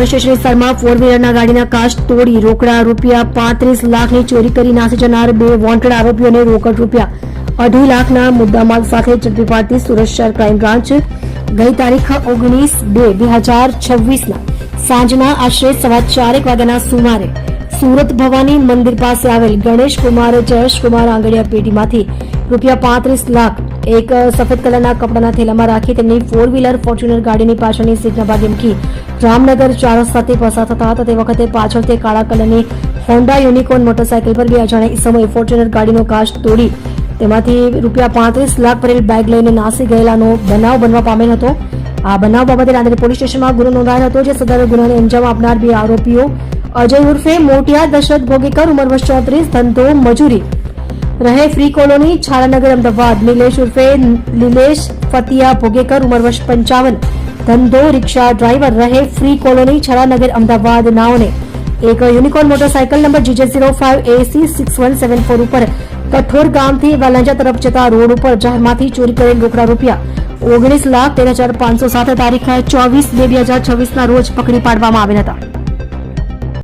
Police station વિસ્તારમાં four વ્હીલરના ગાડીના કાચ તોડી રોકડા રૂપિયા 35 લાખની ચોરી કરી નાસી જનાર બે વોન્ટેડ આરોપીઓને રોકડ રૂપિયા 2.5 લાખના મુદ્દામાલ સાથે ઝડપી પાડતી સુરત શહેર ક્રાઇમ બ્રાન્ચ ગઈ તારીખ 19/2/2026 સાંજના આશરે 4:15 વાગ્યાના સુમારે સુરત ભવાની મંદિર પાસે આવેલ ગણેશ કુમાર જયેશ કુમાર આંગડિયા પેઢીમાંથી રૂપિયા 35 લાખ એક સફેદ કલરના કપડાના થેલામાં રાખી તેમની ફોર વ્હીલર ફોર્ચ્યુનર ગાડીની પાછળની સીટના ભાગે મૂકી રામનગર ચાર રસ્તાથી પસાર થતા હતા તે વખતે પાછળથી કાળા કલરની હોન્ડા યુનિકોર્ન મોટરસાયકલ પર બે અજાણ્યા ઈસમોએ ફોર્ચ્યુનર ગાડીનો કાચ તોડી તેમાંથી રૂપિયા 35 લાખ ભરેલ બેગ લઈને નાસી ગયેલાનો બનાવ બનવા પામેલ હતો। આ બનાવ બાબતે રાંદેર પોલીસ સ્ટેશનમાં ગુનો નોંધાયો હતો, જે સદર ગુનાને અંજામ આપનાર બે આરોપીઓ અજય ઉર્ફે મોટિયા દશરથ ભોગેકર ઉંમર વર્ષ 34 ધંધો મજૂરી રહે ફ્રી કોલોની છારાનગર અમદાવાદ, નિલેશ ઉર્ફે નિલેશ ફતિયા ભોગેકર ઉંમર વર્ષ 55 ધંધો રિક્ષા ડ્રાઈવર રહે ફ્રી કોલોની છારાનગર અમદાવાદ નાઓને એક યુનિકોર્ન મોટરસાયકલ નંબર GJ05AC6174 ઉપર કઠોર ગામથી વાલાંજા તરફ જતા રોડ ઉપર જાહેરમાંથી ચોરી કરેલ રોકડા રૂપિયા 19,13,500 સાથે તારીખ 24/2/2026 રોજ પકડી પાડવામાં આવ્યા હતા।